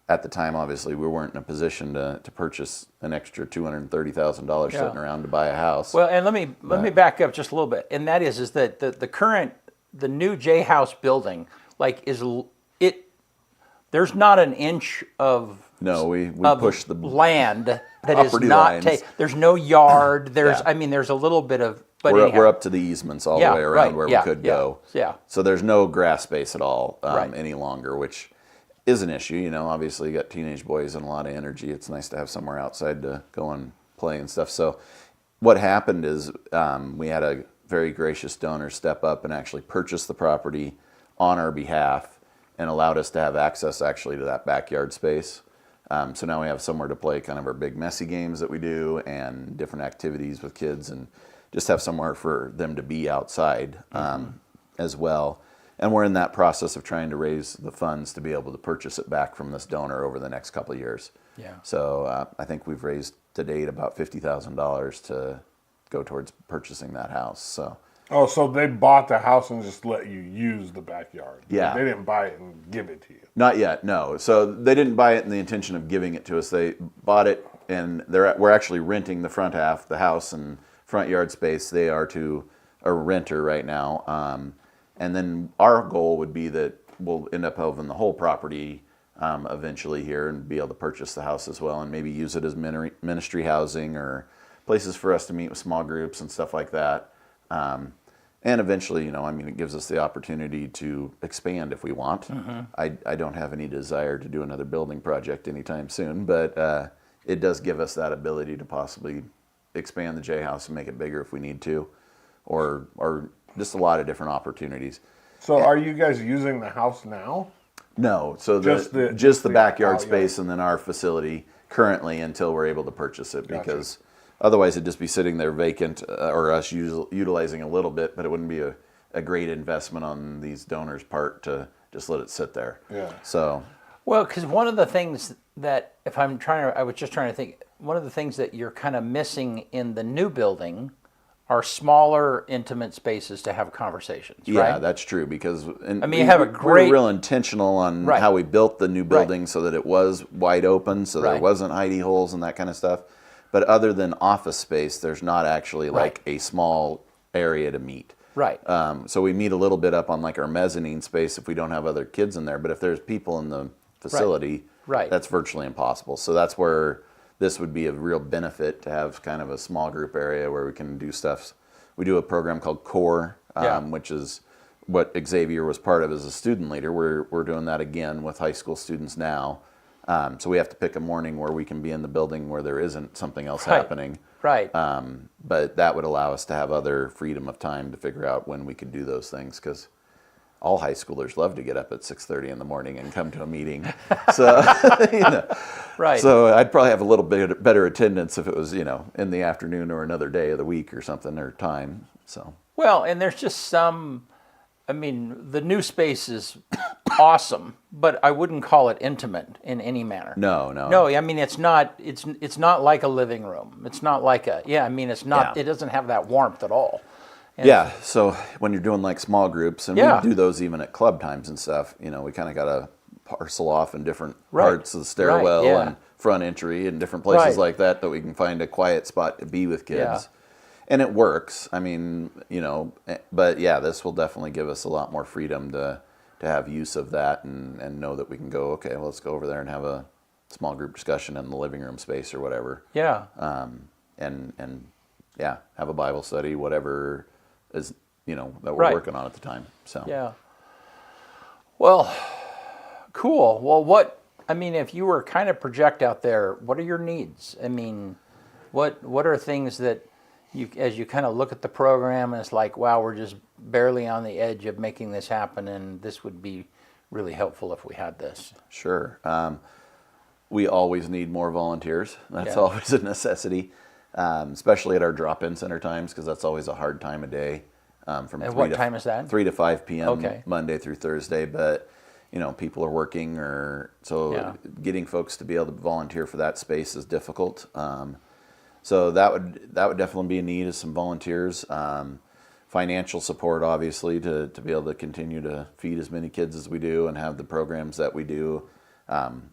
S4: at the time, obviously, we weren't in a position to purchase an extra $230,000 sitting around to buy a house.
S1: Well, and let me back up just a little bit. And that is that the new J House building, there's not an inch of
S4: we pushed the
S1: land that is not taken. There's no yard. There's a little bit of. But
S4: we're up to the easements all the way around where we could go.
S1: Yeah.
S4: So there's no grass space at all any longer, which is an issue. Obviously you got teenage boys and a lot of energy. It's nice to have somewhere outside to go and play and stuff. So what happened is we had a very gracious donors step up and actually purchase the property on our behalf and allowed us to have access actually to that backyard space. So now we have somewhere to play kind of our big messy games that we do and different activities with kids, and just have somewhere for them to be outside as well. And we're in that process of trying to raise the funds to be able to purchase it back from this donor over the next couple of years.
S1: Yeah.
S4: So I think we've raised to date about $50,000 to go towards purchasing that house. So.
S2: Oh, so they bought the house and just let you use the backyard.
S4: Yeah.
S2: They didn't buy it and give it to you.
S4: Not yet, no. So they didn't buy it in the intention of giving it to us. They bought it, and we're actually renting the front half, the house and front yard space. They are to a renter right now. And then our goal would be that we'll end up having the whole property eventually here and be able to purchase the house as well and maybe use it as ministry housing or places for us to meet with small groups and stuff like that. And eventually, it gives us the opportunity to expand if we want. I don't have any desire to do another building project anytime soon, but it does give us that ability to possibly expand the J House and make it bigger if we need to, or just a lot of different opportunities.
S2: So are you guys using the house now?
S4: No, so just the backyard space and then our facility currently until we're able to purchase it, because otherwise it'd just be sitting there vacant or us utilizing a little bit, but it wouldn't be a great investment on these donors' part to just let it sit there.
S2: Yeah.
S4: So.
S1: Well, because one of the things that, I was just trying to think, one of the things that you're kind of missing in the new building are smaller, intimate spaces to have conversations, right?
S4: Yeah, that's true, because
S1: you have a great...
S4: We're real intentional on how we built the new building so that it was wide open, so there wasn't hidey holes and that kind of stuff. But other than office space, there's not actually like a small area to meet.
S1: Right.
S4: So we meet a little bit up on like our mezzanine space if we don't have other kids in there. But if there's people in the facility, that's virtually impossible. So that's where this would be a real benefit, to have kind of a small group area where we can do stuff. We do a program called CORE, which is what Xavier was part of as a student leader. We're doing that again with high school students now. So we have to pick a morning where we can be in the building where there isn't something else happening.
S1: Right.
S4: But that would allow us to have other freedom of time to figure out when we could do those things, because all high schoolers love to get up at 6:30 in the morning and come to a meeting. So,
S1: Right.
S4: So I'd probably have a little bit better attendance if it was, in the afternoon or another day of the week or something, or time. So.
S1: Well, and there's just some, the new space is awesome, but I wouldn't call it intimate in any manner.
S4: No.
S1: No, it's not like a living room. It's not like it's not, it doesn't have that warmth at all. And
S4: so when you're doing like small groups, and we do those even at club times and stuff, we kind of got to parcel off in different parts of the stairwell and front entry and different places like that we can find a quiet spot to be with kids.
S1: Yeah.
S4: And it works. But this will definitely give us a lot more freedom to have use of that and know that we can go, okay, well, let's go over there and have a small group discussion in the living room space or whatever.
S1: Yeah.
S4: Have a Bible study, whatever is, that we're working on at the time. So.
S1: Yeah. Well, cool. Well, if you were kind of project out there, what are your needs? What are things that as you kind of look at the program and it's like, wow, we're just barely on the edge of making this happen, and this would be really helpful if we had this.
S4: Sure. We always need more volunteers. That's always a necessity, especially at our drop-in center times, because that's always a hard time of day.
S1: What time is that?
S4: 3 to 5 p.m.
S1: Okay.
S4: Monday through Thursday, but people are working, getting folks to be able to volunteer for that space is difficult. So that would definitely be a need, is some volunteers. Financial support, obviously, to be able to continue to feed as many kids as we do and have the programs that we do.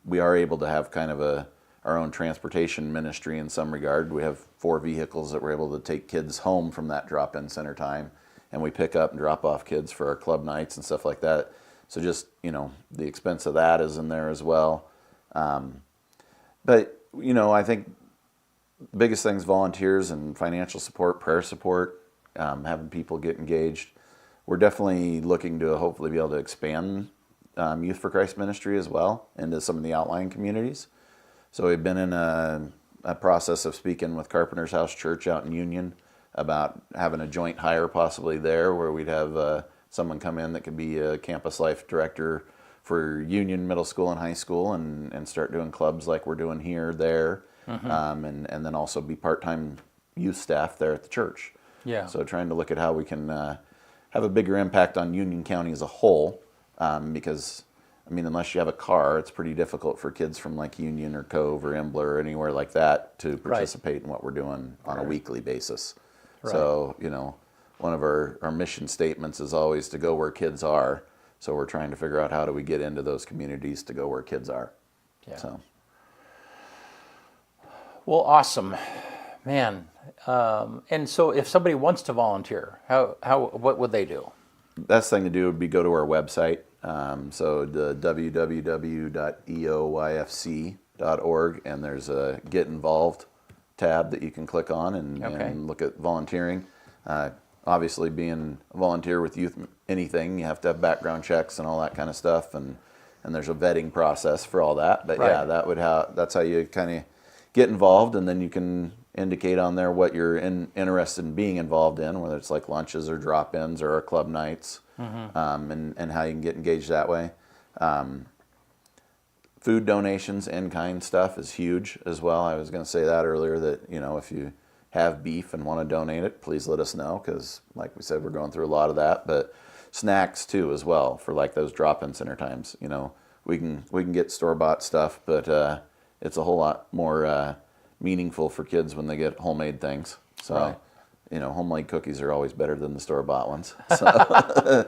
S4: We are able to have kind of our own transportation ministry in some regard. We have 4 vehicles that we're able to take kids home from that drop-in center time, and we pick up and drop off kids for our club nights and stuff like that. So just, the expense of that is in there as well. But, I think the biggest thing is volunteers and financial support, prayer support, having people get engaged. We're definitely looking to hopefully be able to expand Youth for Christ ministry as well into some of the outlying communities. So we've been in a process of speaking with Carpenter's House Church out in Union about having a joint hire possibly there, where we'd have someone come in that could be a campus life director for Union Middle School and High School, and start doing clubs like we're doing here, there, and then also be part-time youth staff there at the church.
S1: Yeah.
S4: So trying to look at how we can have a bigger impact on Union County as a whole, because, I mean, unless you have a car, it's pretty difficult for kids from like Union or Cove or Embler or anywhere like that to participate in what we're doing on a weekly basis.
S1: Right.
S4: So, you know, one of our mission statements is always to go where kids are. So we're trying to figure out how do we get into those communities to go where kids are.
S1: Yeah.
S4: So.
S1: Well, awesome, man. And so, if somebody wants to volunteer, what would they do?
S4: Best thing to do would be go to our website. So the www.eoyfc.org, and there's a Get Involved tab that you can click on and look at volunteering. Obviously, being a volunteer with youth anything, you have to have background checks and all that kind of stuff, and there's a vetting process for all that. But yeah, that's how you kind of get involved, and then you can indicate on there what you're interested in being involved in, whether it's like lunches or drop-ins or club nights, and how you can get engaged that way. Food donations, in-kind stuff is huge as well. I was going to say that earlier, that, you know, if you have beef and want to donate it, please let us know, because like we said, we're going through a lot of that. But snacks too as well, for like those drop-in center times. You know, we can get store-bought stuff, but it's a whole lot more meaningful for kids when they get homemade things. So, you know, homemade cookies are always better than the store-bought ones. So,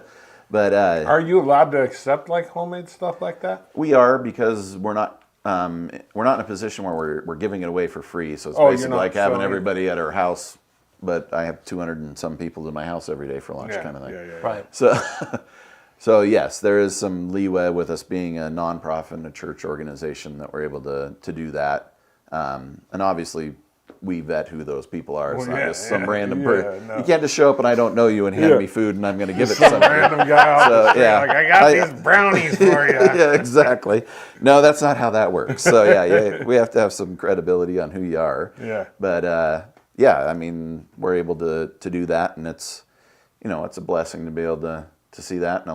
S4: but
S2: Are you allowed to accept like homemade stuff like that?
S4: we are, because we're not in a position where we're giving it away for free. So it's
S2: Oh, you're
S4: basically
S2: not
S4: like having
S2: selling-
S4: everybody at our house, but I have 200 and some people in my house every day for lunch, kind of thing.
S1: Right.
S4: So yes, there is some leeway with us being a nonprofit and a church organization that we're able to do that. And obviously, we vet who those people are. It's
S2: Well,
S4: not
S2: yeah,
S4: just some
S2: yeah,
S4: random
S2: yeah,
S4: person.
S2: no.
S4: You can't just show up and I don't know you and hand
S2: Yeah.
S4: me food and I'm going to give it to
S2: Some
S4: somebody.
S2: random guy off the street,
S4: yeah.
S2: like, I got these brownies for you.
S4: Yeah, exactly. No, that's not how that works. So yeah, we have to have some credibility on who you are.
S2: Yeah.
S4: But yeah, I mean, we're able to do that, and it's, you know, it's a blessing to be able to see that. And I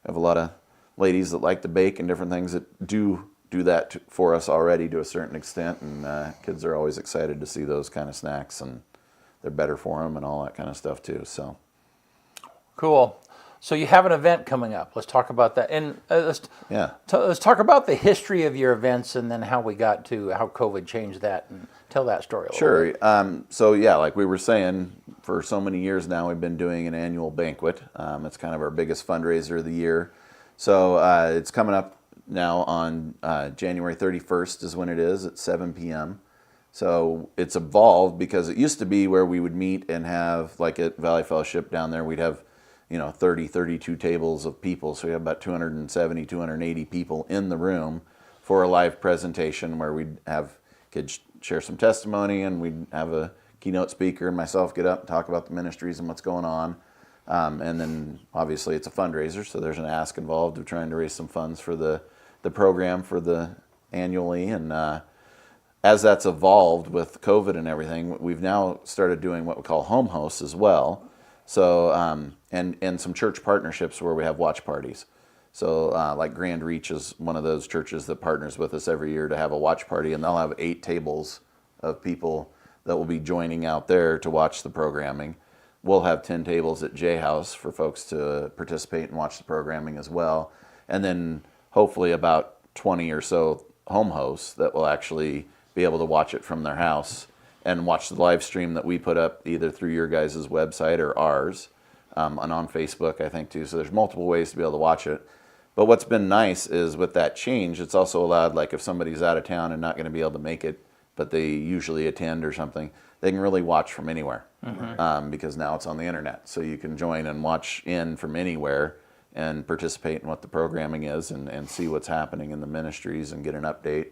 S4: have a lot of ladies that like to bake and different things that do that for us already to a certain extent, and kids are always excited to see those kind of snacks, and they're better for them and all that kind of stuff too. So
S1: Cool. So you have an event coming up. Let's talk about that. And let's talk about the history of your events, and then how we got to how COVID changed that, and tell that story a little bit.
S4: Sure. So yeah, like we were saying, for so many years now, we've been doing an annual banquet. It's kind of our biggest fundraiser of the year. So it's coming up now on January 31st is when it is, at 7 p.m. So it's evolved, because it used to be where we would meet and have, like at Valley Fellowship down there, we'd have, 32 tables of people. So we have about 270, 280 people in the room for a live presentation, where we'd have kids share some testimony, and we'd have a keynote speaker and myself get up and talk about the ministries and what's going on. And then obviously it's a fundraiser, so there's an ask involved of trying to raise some funds for the program for the annually. And as that's evolved with COVID and everything, we've now started doing what we call home hosts as well. So and some church partnerships where we have watch parties. So like Grand Reach is one of those churches that partners with us every year to have a watch party, and they'll have 8 tables of people that will be joining out there to watch the programming. We'll have 10 tables at J House for folks to participate and watch the programming as well. And then hopefully about 20 or so home hosts that will actually be able to watch it from their house and watch the live stream that we put up either through your guys' website or ours, and on Facebook, I think, too. So there's multiple ways to be able to watch it. But what's been nice is with that change, it's also allowed, like if somebody's out of town and not going to be able to make it, but they usually attend or something, they can really watch from anywhere, because now it's on the internet. So you can join and watch in from anywhere and participate in what the programming is, and see what's happening in the ministries and get an update.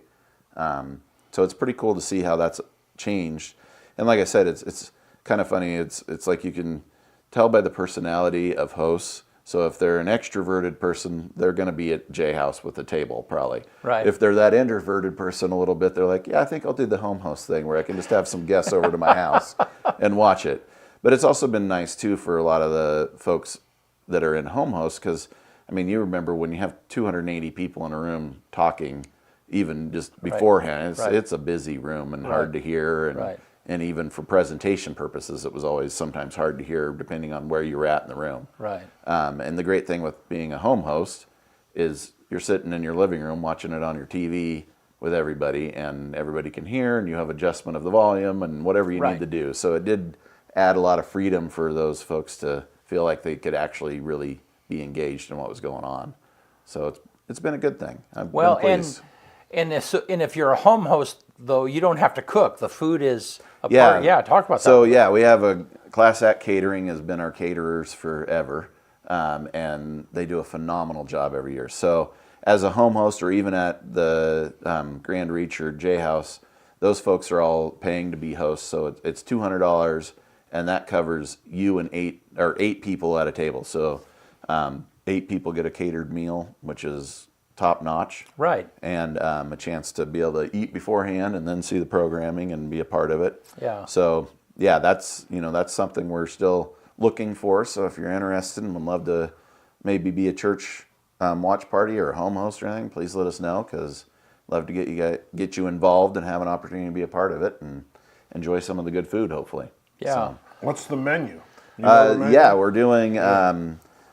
S4: So it's pretty cool to see how that's changed. And like I said, it's kind of funny. It's like you can tell by the personality of hosts So if they're an extroverted person, they're going to be at J House with a table probably.
S1: Right.
S4: If they're that introverted person a little bit, they're like, yeah, I think I'll do the home host thing where I can just have some guests over to my house and watch it. But it's also been nice too for a lot of the folks that are in home host, because I mean, you remember when you have 280 people in a room talking, even just beforehand, it's a busy room and hard to hear, and even for presentation purposes, it was always sometimes hard to hear depending on where you were at in the room.
S1: Right.
S4: And the great thing with being a home host is you're sitting in your living room watching it on your TV with everybody, and everybody can hear, and you have adjustment of the volume and whatever you need to do. So it did add a lot of freedom for those folks to feel like they could actually really be engaged in what was going on. So it's been a good thing. I've been pleased.
S1: And if you're a home host, though, you don't have to cook. The food is a part. Yeah, talk about that.
S4: So yeah, we have a Class Act Catering has been our caterers forever, and they do a phenomenal job every year. So as a home host, or even at the Grand Reach or J House, those folks are all paying to be hosts. So it's $200, and that covers you and eight people at a table. So 8 people get a catered meal, which is top notch.
S1: Right.
S4: And a chance to be able to eat beforehand and then see the programming and be a part of it.
S1: Yeah.
S4: So yeah, that's something we're still looking for. So if you're interested and would love to maybe be a church watch party or a home host or anything, please let us know, because love to get you involved and have an opportunity to be a part of it and enjoy some of the good food, hopefully.
S1: Yeah.
S4: So,
S2: What's the menu? You know the menu?
S4: yeah, we're doing.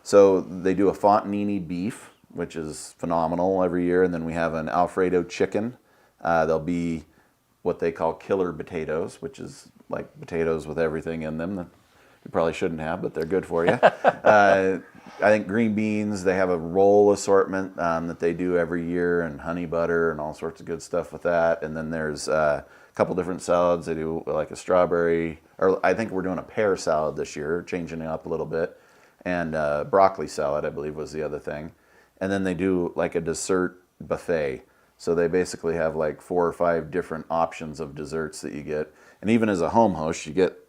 S4: So they do a fontanini beef, which is phenomenal every year, and then we have an Alfredo chicken. There'll be what they call killer potatoes, which is like potatoes with everything in them that you probably shouldn't have, but they're good for you. I think green beans, they have a roll assortment that they do every year, and honey butter and all sorts of good stuff with that. And then there's a couple different salads. They do like a strawberry, or I think we're doing a pear salad this year, changing it up a little bit. And broccoli salad, I believe, was the other thing. And then they do like a dessert buffet. So they basically have like 4 or 5 different options of desserts that you get. And even as a home host, you get,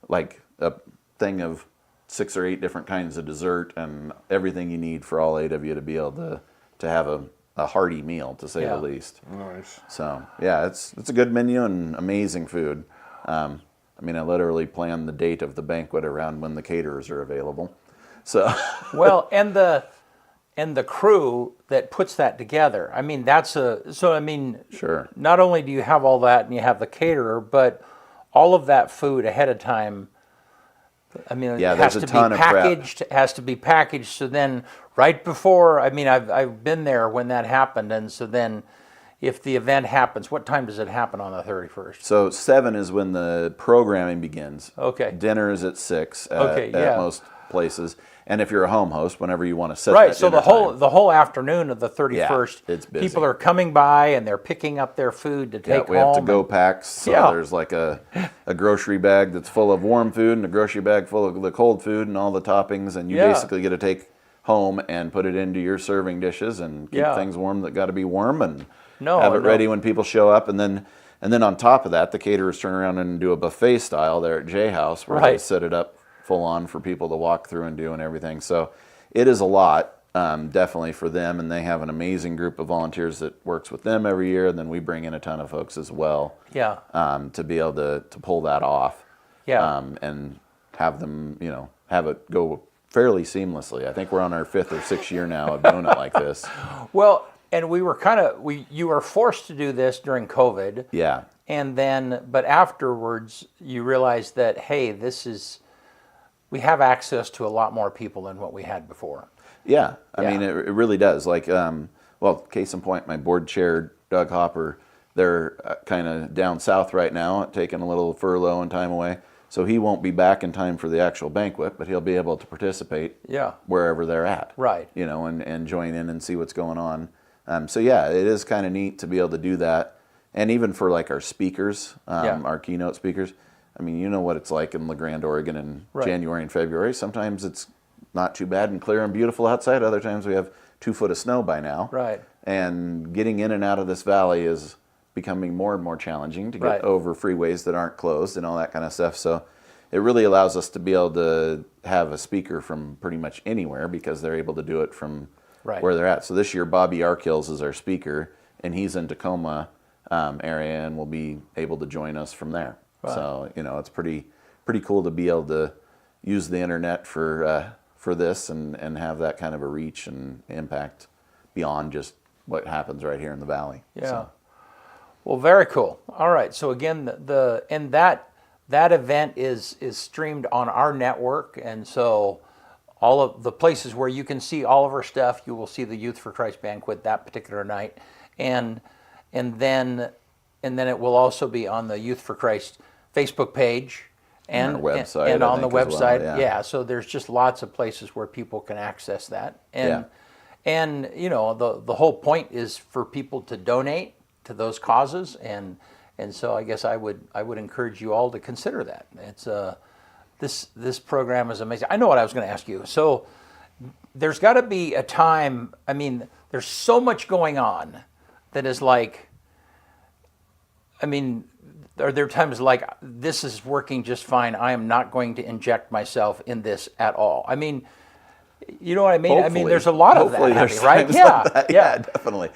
S4: like a thing of 6 or 8 different kinds of dessert and everything you need for all 8 of you to be able to have a hearty meal, to say the least.
S2: Nice.
S4: So yeah, it's a good menu and amazing food. I mean, I literally plan the date of the banquet around when the caterers are available. So
S1: well, and the crew that puts that together. I mean,
S4: sure.
S1: Not only do you have all that and you have the caterer, but all of that food ahead of time. I mean,
S4: yeah,
S1: it has to be packaged. It has to be packaged. So then, right before, I mean, I've been there when that happened, and so then, if the event happens, what time does it happen on the 31st?
S4: So 7 is when the programming begins.
S1: Okay.
S4: Dinner is at 6 at most places. And if you're a home host, whenever you want to set that
S1: so
S4: dinner
S1: the whole afternoon of the 31st,
S4: it's busy.
S1: People are coming by and they're picking up their food to take home.
S4: We have to go packs. So there's like a grocery bag that's full of warm food and a grocery bag full of the cold food and all the toppings, and you basically get to take home and put it into your serving dishes and keep things warm that got to be warm, and have it ready when people show up. And then on top of that, the caterers turn around and do a buffet style there at J House, where they set it up full on for people to walk through and do and everything. So it is a lot, definitely for them, and they have an amazing group of volunteers that works with them every year, and then we bring in a ton of folks as well to be able to pull that off and have them, have it go fairly seamlessly. I think we're on our 5th or 6th year now of doing it like this.
S1: Well, and we were you were forced to do this during COVID.
S4: Yeah.
S1: And then, but afterwards, you realized that, hey, we have access to a lot more people than what we had before.
S4: Yeah, I mean, it really does. Like, case in point, my board chair, Doug Hopper, they're kind of down south right now, taking a little furlough and time away. So he won't be back in time for the actual banquet, but he'll be able to participate wherever they're at. Right. And join in and see what's going on. So yeah, it is kind of neat to be able to do that. And even for like our speakers, our keynote speakers, I mean, you know what it's like in La Grande, Oregon in January and February. Sometimes it's not too bad and clear and beautiful outside. Other times we have 2 foot of snow by now. Right. And getting in and out of this valley is becoming more and more challenging to get over freeways that aren't closed and all that kind of stuff. So it really allows us to be able to have a speaker from pretty much anywhere because they're able to do it from
S1: Right.
S4: where they're at. So this year, Bobby Arkills is our speaker, and he's in Tacoma area, and will be able to join us from there.
S1: Right.
S4: So it's pretty cool to be able to use the internet for this and have that kind of a reach and impact beyond just what happens right here in the valley.
S1: Yeah.
S4: So,
S1: Well, very cool. All right. So again, that event is streamed on our network, and so all of the places where you can see all of our stuff, you will see the Youth for Christ banquet that particular night, and then it will also be on the Youth for Christ Facebook page and
S4: our website,
S1: and
S4: I
S1: on the
S4: think, as well,
S1: website.
S4: yeah.
S1: So there's just lots of places where people can access that,
S4: Yeah.
S1: and the whole point is for people to donate to those causes, and so I guess I would encourage you all to consider that. It's this program is amazing. I know what I was going to ask you. So there's got to be a time. I mean, there's so much going on that is like. I mean, are there times like this is working just fine? I am not going to inject myself in this at all. I mean, you know what I mean? I mean, there's a lot of that,
S4: there's
S1: right?
S4: times
S1: Yeah,
S4: like that. Yeah, definitely.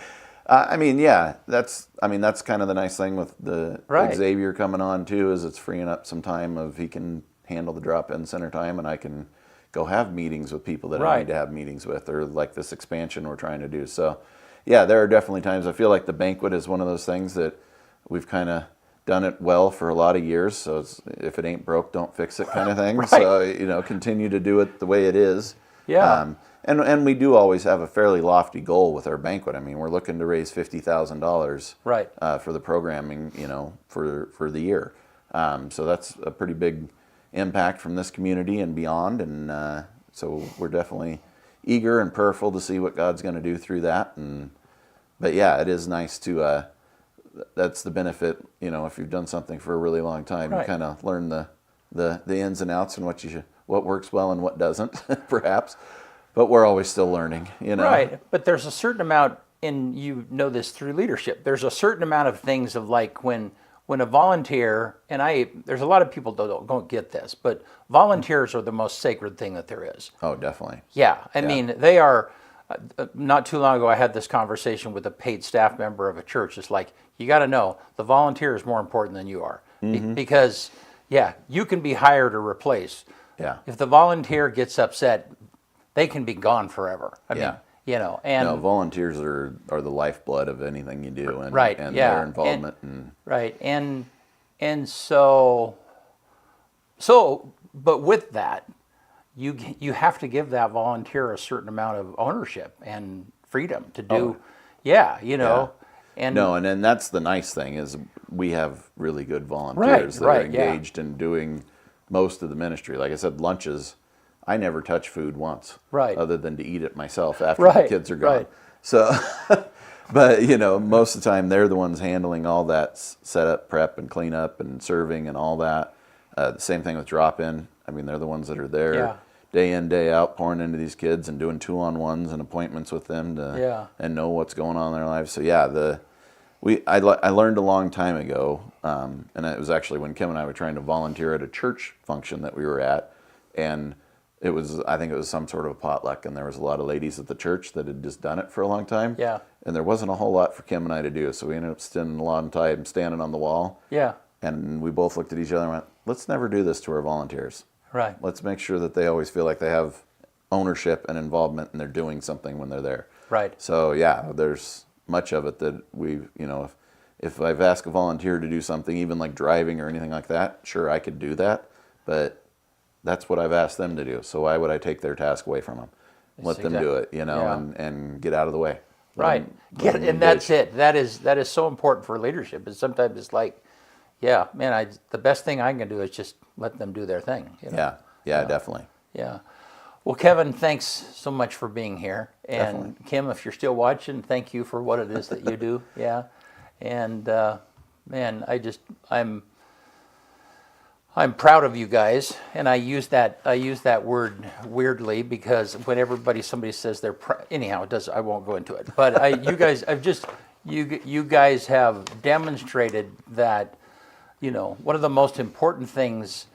S4: That's kind of the nice thing with the
S1: Right.
S4: Xavier coming on too, is it's freeing up some time of he can handle the drop-in center time, and I can go have meetings with people that I
S1: Right.
S4: need to have meetings with, or like this expansion we're trying to do. So, yeah, there are definitely times. I feel like the banquet is one of those things that we've kind of done it well for a lot of years. So it's, if it ain't broke, don't fix it kind of thing.
S1: Right.
S4: So, continue to do it the way it is.
S1: Yeah.
S4: And we do always have a fairly lofty goal with our banquet. I mean, we're looking to raise $50,000
S1: Right.
S4: For the programming, for the year. So that's a pretty big impact from this community and beyond. And so we're definitely eager and prayerful to see what God's going to do through that. But yeah, it is nice to. That's the benefit, if you've done something for a really long time,
S1: Right.
S4: you kind of learn the ins and outs and what works well and what doesn't, perhaps. But we're always still learning,
S1: Right, but there's a certain amount, and you know this through leadership. There's a certain amount of things of like when a volunteer, and there's a lot of people that don't get this, but volunteers are the most sacred thing that there is.
S4: Oh, definitely.
S1: Yeah, I mean, they are. Not too long ago, I had this conversation with a paid staff member of a church. It's like, you got to know, the volunteer is more important than you are. Because, yeah, you can be hired or replaced.
S4: Yeah.
S1: If the volunteer gets upset, they can be gone forever. I mean, and
S4: volunteers are the lifeblood of anything you do, and
S1: Right,
S4: and
S1: yeah.
S4: their involvement and
S1: right, and so, but with that, you have to give that volunteer a certain amount of ownership and freedom to do, and
S4: No, and then that's the nice thing is we have really good volunteers that are
S1: right, yeah.
S4: engaged in doing most of the ministry. Like I said, lunches, I never touch food once,
S1: Right.
S4: other than to eat it myself after
S1: Right,
S4: the kids are gone.
S1: right.
S4: So, but most of the time they're the ones handling all that setup, prep, and cleanup, and serving, and all that. The same thing with drop-in. I mean, they're the ones that are there.
S1: Yeah.
S4: Day in, day out, pouring into these kids and doing 2-on-1s and appointments with them and know what's going on in their lives. So yeah, I learned a long time ago, and it was actually when Kim and I were trying to volunteer at a church function that we were at, and I think it was some sort of a potluck, and there was a lot of ladies at the church that had just done it for a long time.
S1: Yeah.
S4: And there wasn't a whole lot for Kim and I to do, so we ended up spending a lot of time standing on the wall.
S1: Yeah.
S4: And we both looked at each other and went, let's never do this to our volunteers.
S1: Right.
S4: Let's make sure that they always feel like they have ownership and involvement and they're doing something when they're there.
S1: Right.
S4: So yeah, there's much of it that if I've asked a volunteer to do something, even like driving or anything like that, sure, I could do that, but that's what I've asked them to do. So why would I take their task away from them? Let them do it,
S1: Yeah.
S4: and get out of the way.
S1: Right.
S4: Let them
S1: And that's
S4: engage.
S1: it. That is so important for leadership. Is sometimes it's like, yeah, man, the best thing I can do is just let them do their thing.
S4: Yeah, definitely.
S1: Yeah. Well, Kevin, thanks so much for being here. And
S4: Definitely.
S1: Kim, if you're still watching, thank you for what it is that you do. Yeah. And man, I'm proud of you guys, and I use that word weirdly because when somebody says they're anyhow, it does. I won't go into it. But you guys have demonstrated that one of the most important things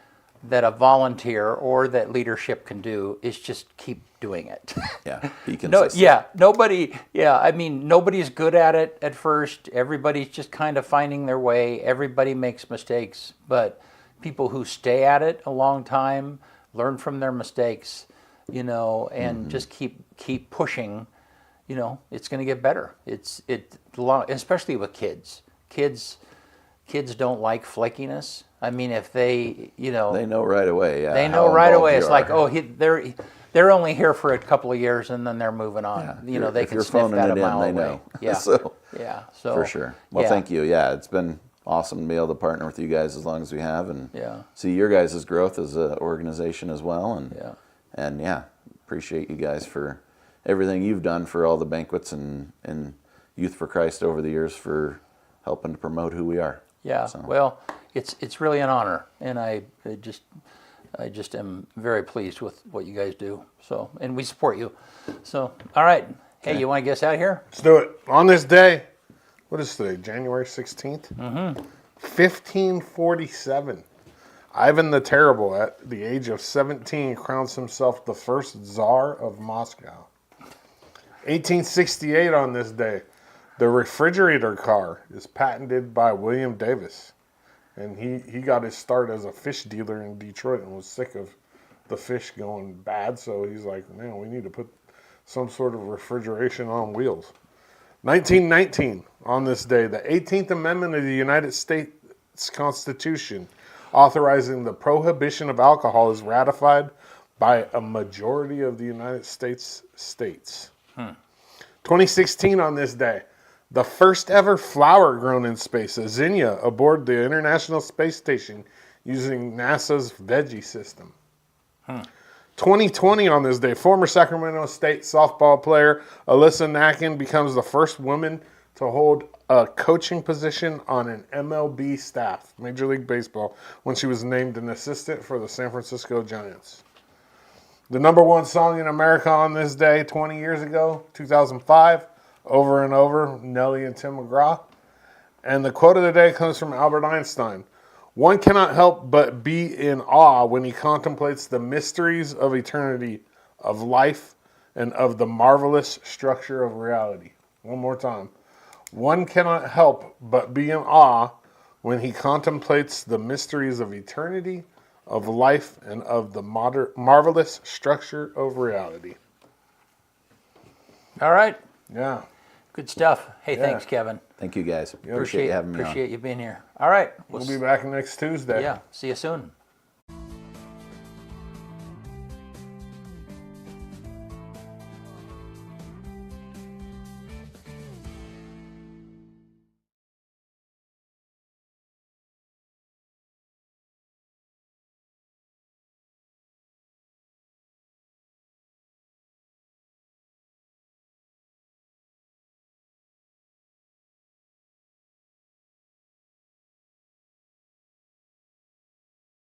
S1: that a volunteer or that leadership can do is just keep doing it.
S4: Yeah, be
S1: No,
S4: consistent.
S1: yeah, nobody, yeah, I mean, nobody's good at it at first. Everybody's just kind of finding their way. Everybody makes mistakes, but people who stay at it a long time learn from their mistakes, and just keep pushing, it's going to get better. Especially with kids. Kids don't like flakiness. I mean, if they,
S4: They know right away. Yeah,
S1: they
S4: how
S1: know right
S4: involved
S1: away.
S4: you
S1: It's
S4: are.
S1: like, oh, they're only here for a couple of years and then they're moving on.
S4: Yeah.
S1: They
S4: If
S1: can
S4: you're
S1: sniff
S4: phoning
S1: that
S4: it
S1: a mile
S4: in, they
S1: away.
S4: know.
S1: Yeah,
S4: So,
S1: yeah. So
S4: for sure. Well,
S1: yeah.
S4: thank you. Yeah, it's been awesome to be able to partner with you guys as long as we have, and
S1: Yeah.
S4: see your guys' growth as an organization as well. And
S1: Yeah.
S4: appreciate you guys for everything you've done for all the banquets and Youth for Christ over the years for helping to promote who we are.
S1: Yeah.
S4: So,
S1: Well, it's really an honor, and I just am very pleased with what you guys do. So, and we support you. So, all right. Hey, you want to get us out of here?
S2: Let's do it. On this day, what is today? January 16th? 1547. Ivan the Terrible, at the age of 17, crowns himself the first Tsar of Moscow. 1868 on this day, the refrigerator car is patented by William Davis. And he got his start as a fish dealer in Detroit and was sick of the fish going bad. So he's like, man, we need to put some sort of refrigeration on wheels. 1919, on this day, the 18th Amendment of the United States Constitution authorizing the prohibition of alcohol is ratified by a majority of the United States states. 2016, on this day, the first ever flower grown in space, a zinnia, aboard the International Space Station using NASA's Veggie system. 2020, on this day, former Sacramento State softball player Alyssa Nacken becomes the first woman to hold a coaching position on an MLB staff, Major League Baseball, when she was named an assistant for the San Francisco Giants. The number one song in America on this day, 20 years ago, 2005, Over and Over, Nelly and Tim McGraw. And the quote of the day comes from Albert Einstein. One cannot help but be in awe when he contemplates the mysteries of eternity, of life, and of the marvelous structure of reality. One more time. One cannot help but be in awe when he contemplates the mysteries of eternity, of life, and of the marvelous structure of reality.
S1: All right.
S2: Yeah.
S1: Good stuff. Hey,
S2: Yeah.
S1: thanks, Kevin.
S4: thank you guys. Appreciate you having me on.
S1: Appreciate you being here. All right.
S2: We'll be back next Tuesday.
S1: Yeah. See you soon.